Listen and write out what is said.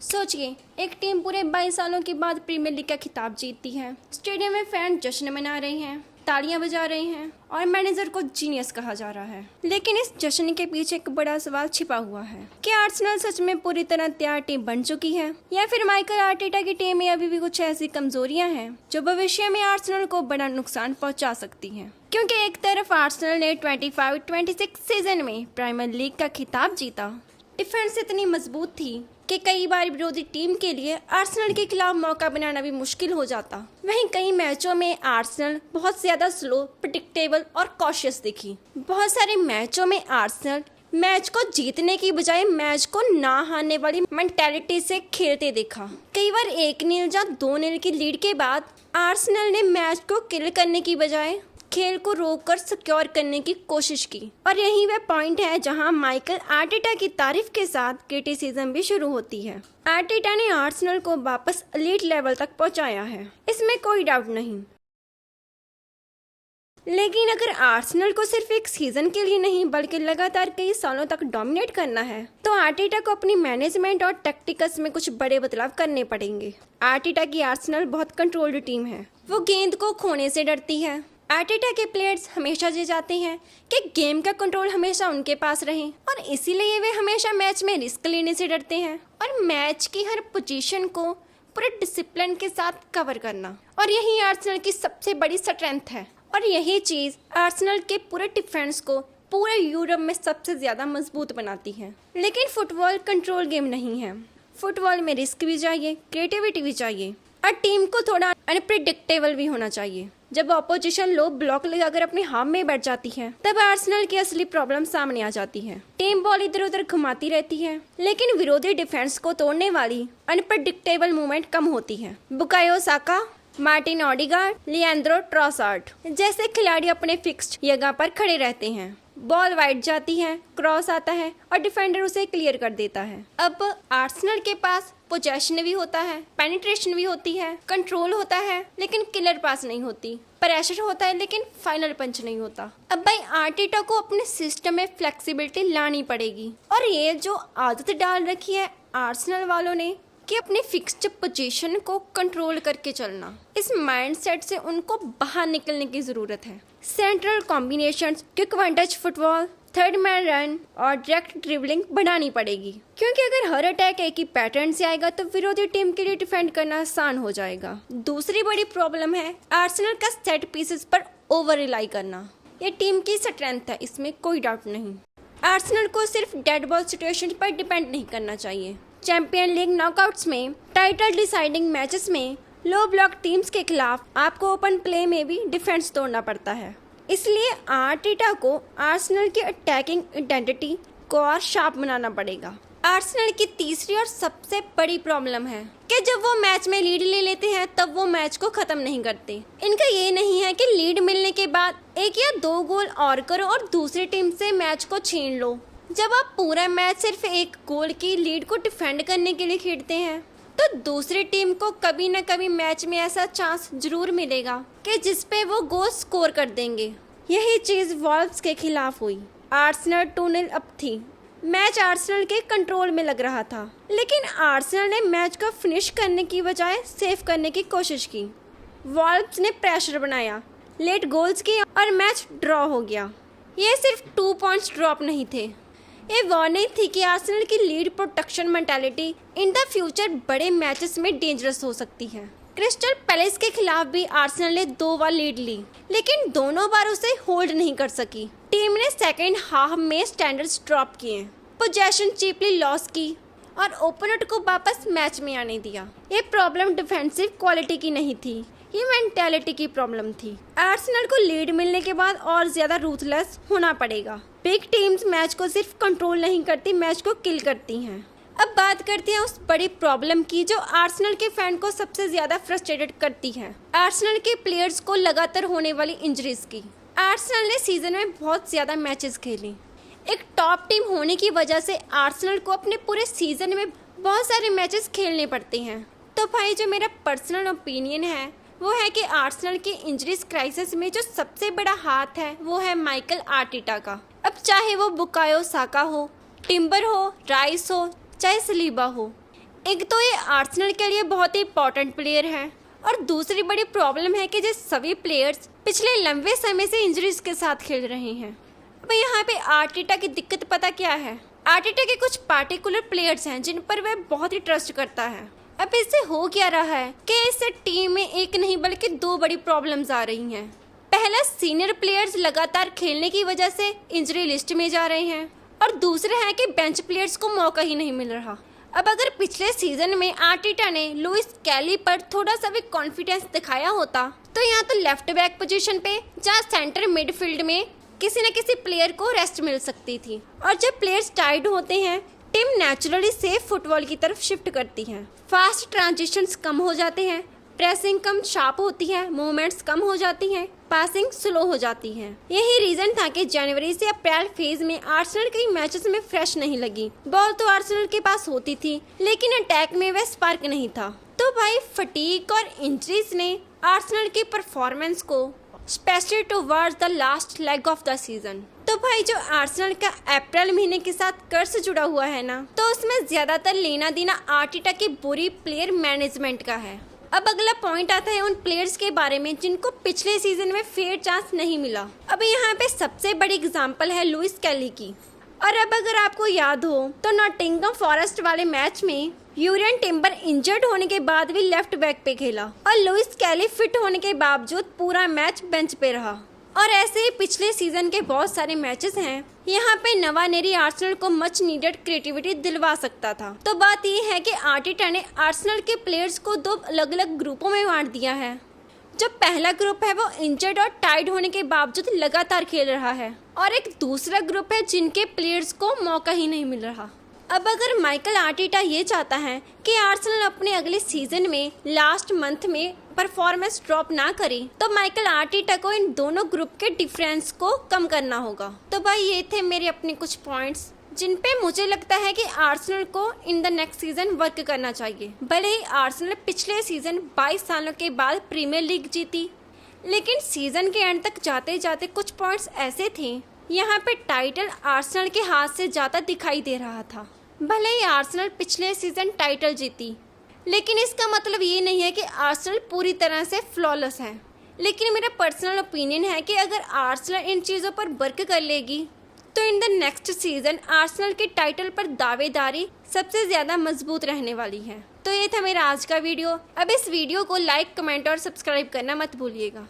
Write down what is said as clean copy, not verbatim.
सोचिए, एक टीम पूरे 22 सालों के बाद प्रीमियर लीग का खिताब जीतती है। स्टेडियम में फैन जश्न मना रहे हैं, तालियां बजा रहे हैं और मैनेजर को जीनियस कहा जा रहा है। लेकिन इस जश्न के पीछे एक बड़ा सवाल छिपा हुआ है। क्या आर्सेनल सच में पूरी तरह तैयार टीम बन चुकी है, या फिर माइकल आर्टेटा की टीम में अभी भी कुछ ऐसी कमजोरियां हैं जो भविष्य में आर्सेनल को बड़ा नुकसान पहुंचा सकती हैं? क्योंकि एक तरफ आर्सेनल ने 25-26 सीजन में प्रीमियर लीग का खिताब जीता, डिफेंस इतनी मजबूत थी कि कई बार विरोधी टीम के लिए आर्सेनल के खिलाफ मौका बनाना भी मुश्किल हो जाता। वहीं कई मैचों में आर्सेनल बहुत ज्यादा स्लो, प्रेडिक्टेबल और कॉशियस दिखी। बहुत सारे मैचों में आर्सेनल मैच को जीतने की बजाय मैच को ना हारने वाली मेंटालिटी से खेलते देखा। कई बार 1-0 या 2-0 की लीड के बाद आर्सेनल ने मैच को किल करने की बजाय खेल को रोककर सिक्योर करने की कोशिश की। और यही वह पॉइंट है जहां माइकल आर्टेटा की तारीफ के साथ क्रिटिसिज्म भी शुरू होती है। आर्टेटा ने आर्सेनल को वापस एलीट लेवल तक पहुंचाया है, इसमें कोई डाउट नहीं। लेकिन अगर आर्सेनल को सिर्फ एक सीजन के लिए नहीं बल्कि लगातार कई सालों तक डोमिनेट करना है, तो आर्टेटा को अपनी मैनेजमेंट और टैक्टिक्स में कुछ बड़े बदलाव करने पड़ेंगे। आर्टेटा की आर्सेनल बहुत कंट्रोल्ड टीम है, वो गेंद को खोने से डरती है। आर्टेटा के प्लेयर्स हमेशा ये चाहते हैं कि गेम का कंट्रोल हमेशा उनके पास रहे और इसीलिए वे हमेशा मैच में रिस्क लेने से डरते हैं और मैच की हर पोजीशन को पूरे डिसिप्लिन के साथ कवर करना। और यही आर्सेनल की सबसे बड़ी स्ट्रेंथ है और यही चीज़ आर्सेनल के पूरे डिफेंस को पूरे यूरोप में सबसे ज़्यादा मजबूत बनाती है। लेकिन फुटबॉल कंट्रोल गेम नहीं है। फुटबॉल में रिस्क भी चाहिए, क्रिएटिविटी भी चाहिए और टीम को थोड़ा अनप्रेडिक्टेबल भी होना चाहिए। जब ऑपोजिशन लो ब्लॉक लगाकर अपने हाफ में बैठ जाती है, तब आर्सेनल की असली प्रॉब्लम सामने आ जाती है। टीम बॉल इधर उधर घुमाती रहती है, लेकिन विरोधी डिफेंस को तोड़ने वाली अनप्रेडिक्टेबल मूवमेंट कम होती है। Bukayo Saka, Martin Odegaard, Leandro Trossard जैसे खिलाड़ी अपने फिक्स्ड जगह पर खड़े रहते हैं। बॉल वाइड जाती है, क्रॉस आता है और डिफेंडर उसे क्लियर कर देता है। अब आर्सेनल के पास पोजेशन भी होता है, पेनिट्रेशन भी होती है, कंट्रोल होता है लेकिन किलर पास नहीं होती, प्रेशर होता है लेकिन फाइनल पंच नहीं होता। अब भाई आर्टेटा को अपने सिस्टम में फ्लेक्सिबिलिटी लानी पड़ेगी और ये जो आदत डाल रखी है आर्सेनल वालों ने कि अपने फिक्स्ड पोजीशन को कंट्रोल करके चलना, इस माइंडसेट से उनको बाहर निकलने की जरूरत है। Central combinations, quick one touch football, third man run और डायरेक्ट ड्रिबलिंग बढ़ानी पड़ेगी, क्योंकि अगर हर अटैक एक ही पैटर्न से आएगा तो विरोधी टीम के लिए डिफेंड करना आसान हो जाएगा। दूसरी बड़ी प्रॉब्लम है आर्सेनल का सेट पीसेस पर ओवर रिलाई करना। ये टीम की स्ट्रेंथ है, इसमें कोई डाउट नहीं। आर्सेनल को सिर्फ डेड बॉल सिचुएशन पर डिपेंड नहीं करना चाहिए। चैंपियन लीग नॉकआउट्स में, टाइटल डिसाइडिंग मैचेस में लो ब्लॉक टीम्स के खिलाफ आपको ओपन प्ले में भी डिफेंस तोड़ना पड़ता है। इसलिए आर्टेटा को आर्सेनल की अटैकिंग आइडेंटिटी को और शार्प बनाना पड़ेगा। आर्सेनल की तीसरी और सबसे बड़ी प्रॉब्लम है कि जब वो मैच में लीड ले लेते हैं तब वो मैच को खत्म नहीं करते। इनका ये नहीं है कि लीड मिलने के बाद 1 या 2 गोल और करो और दूसरी टीम से मैच को छीन लो। जब आप पूरा मैच सिर्फ 1 गोल की लीड को डिफेंड करने के लिए खेलते हैं तो दूसरी टीम को कभी न कभी मैच में ऐसा चांस जरूर मिलेगा कि जिस पे वो गोल स्कोर कर देंगे। यही चीज़ वॉल्व्स के खिलाफ हुई। आर्सेनल 2-0 अप थी, मैच आर्सेनल के कंट्रोल में लग रहा था, लेकिन आर्सेनल ने मैच को फिनिश करने की बजाय सेव करने की कोशिश की। वॉल्व्स ने प्रेशर बनाया, लेट गोल्स किए और मैच ड्रॉ हो गया। ये सिर्फ 2 पॉइंट्स ड्रॉप नहीं थे, ये वार्निंग थी कि आर्सेनल की lead protection mentality in the future बड़े मैचेस में डेंजरस हो सकती है। क्रिस्टल पैलेस के खिलाफ भी आर्सेनल ने 2 बार लीड ली, लेकिन दोनों बार उसे होल्ड नहीं कर सकी। टीम ने सेकेंड हाफ में स्टैंडर्ड्स ड्रॉप किए, पोजेशन चीपली लॉस की और ओपोनेंट को वापस मैच में आने दिया। ये प्रॉब्लम डिफेंसिव क्वालिटी की नहीं थी, ये मेंटालिटी की प्रॉब्लम थी। आर्सेनल को लीड मिलने के बाद और ज्यादा रूथलेस होना पड़ेगा। बिग टीम्स मैच को सिर्फ कंट्रोल नहीं करती, मैच को किल करती हैं। अब बात करते हैं उस बड़ी प्रॉब्लम की जो आर्सेनल के फैन को सबसे ज्यादा फ्रस्ट्रेटेड करती है, आर्सेनल के प्लेयर्स को लगातार होने वाली इंजरीज की। आर्सेनल ने सीजन में बहुत ज्यादा मैचेस खेली। एक टॉप टीम होने की वजह से आर्सेनल को अपने पूरे सीजन में बहुत सारे मैचेस खेलने पड़ते हैं। तो भाई जो मेरा पर्सनल ओपिनियन है वो है कि आर्सेनल के इंजरीज क्राइसिस में जो सबसे बड़ा हाथ है वो है माइकल आर्टेटा का। अब चाहे वो बुकायो साका हो, टिम्बर हो, राइस हो, चाहे सलीबा हो, एक तो ये आर्सेनल के लिए बहुत ही इंपॉर्टेंट प्लेयर है और दूसरी बड़ी प्रॉब्लम है कि ये सभी प्लेयर्स पिछले लंबे समय से इंजरीज के साथ खेल रहे हैं। अब यहाँ पे आर्टेटा की दिक्कत पता क्या है? आर्टेटा के कुछ पार्टिकुलर प्लेयर्स हैं जिन पर वह बहुत ही ट्रस्ट करता है। अब इससे हो क्या रहा है कि इस टीम में एक नहीं बल्कि दो बड़ी प्रॉब्लम्स आ रही हैं। पहला, सीनियर प्लेयर्स लगातार खेलने की वजह से इंजरी लिस्ट में जा रहे हैं और दूसरा है कि बेंच प्लेयर्स को मौका ही नहीं मिल रहा। अब अगर पिछले सीजन में आर्टेटा ने लुइस कैली पर थोड़ा सा भी कॉन्फिडेंस दिखाया होता तो यहाँ तो लेफ्ट बैक पोजीशन पे जहाँ सेंटर मिडफील्ड में किसी न किसी प्लेयर को रेस्ट मिल सकती थी। और जब प्लेयर्स टाइर्ड होते हैं टीम नेचुरली सेफ फुटबॉल की तरफ शिफ्ट करती है। फास्ट ट्रांजिशंस कम हो जाते हैं, प्रेसिंग कम शार्प होती है, मूवमेंट्स कम हो जाती हैं, पासिंग स्लो हो जाती है। यही रीजन था कि जनवरी से अप्रैल फेज में आर्सेनल कई मैचेस में फ्रेश नहीं लगी। बॉल तो आर्सेनल के पास होती थी लेकिन अटैक में वह स्पार्क नहीं था। तो भाई फटीक और इंजरीज ने आर्सेनल की परफॉर्मेंस को specially towards the last leg of the season. तो भाई जो आर्सेनल का अप्रैल महीने के साथ कर्ज जुड़ा हुआ है ना, तो उसमें ज्यादातर लेना देना आर्टेटा की बुरी प्लेयर मैनेजमेंट का है। अब अगला पॉइंट आता है उन प्लेयर्स के बारे में जिनको पिछले सीजन में फेयर चांस नहीं मिला। अब यहाँ पे सबसे बड़ी एग्जांपल है लुइस कैली की। और अब अगर आपको याद हो तो नॉटिंघम फॉरेस्ट वाले मैच में यूरियन टिम्बर इंजर्ड होने के बाद भी लेफ्ट बैक पे खेला और लुइस कैली फिट होने के बावजूद पूरा मैच बेंच पे रहा। और ऐसे ही पिछले सीजन के बहुत सारे मैचेस हैं। यहाँ पे नवानेरी आर्सेनल को मच नीडेड क्रिएटिविटी दिलवा सकता था। तो बात ये है कि आर्टेटा ने आर्सेनल के प्लेयर्स को दो अलग अलग ग्रुपों में बांट दिया है। जो पहला ग्रुप है वो इंजर्ड और टाइड होने के बावजूद लगातार खेल रहा है और एक दूसरा ग्रुप है जिनके प्लेयर्स को मौका ही नहीं मिल रहा। अब अगर माइकल आर्टेटा ये चाहता है कि आर्सेनल अपने अगले सीजन में लास्ट मंथ में परफॉर्मेंस ड्रॉप ना करे तो माइकल आर्टेटा को इन दोनों ग्रुप के डिफरेंस को कम करना होगा। तो भाई ये थे मेरे अपने कुछ पॉइंट्स जिन पे मुझे लगता है कि आर्सेनल को in the next season work करना चाहिए। भले ही आर्सेनल पिछले सीजन 22 सालों के बाद प्रीमियर लीग जीती, लेकिन सीजन के एंड तक जाते जाते कुछ पॉइंट्स ऐसे थे यहाँ पे टाइटल आर्सेनल के हाथ से ज़्यादा दिखाई दे रहा था। भले ही आर्सेनल पिछले सीजन टाइटल जीती, लेकिन इसका मतलब ये नहीं है कि आर्सेनल पूरी तरह से फ्लॉलेस है। लेकिन मेरा पर्सनल ओपिनियन है कि अगर आर्सेनल इन चीज़ों पर वर्क कर लेगी तो in the next season Arsenal के टाइटल पर दावेदारी सबसे ज़्यादा मजबूत रहने वाली है। तो ये था मेरा आज का वीडियो। अब इस वीडियो को लाइक, कमेंट और सब्सक्राइब करना मत भूलिएगा।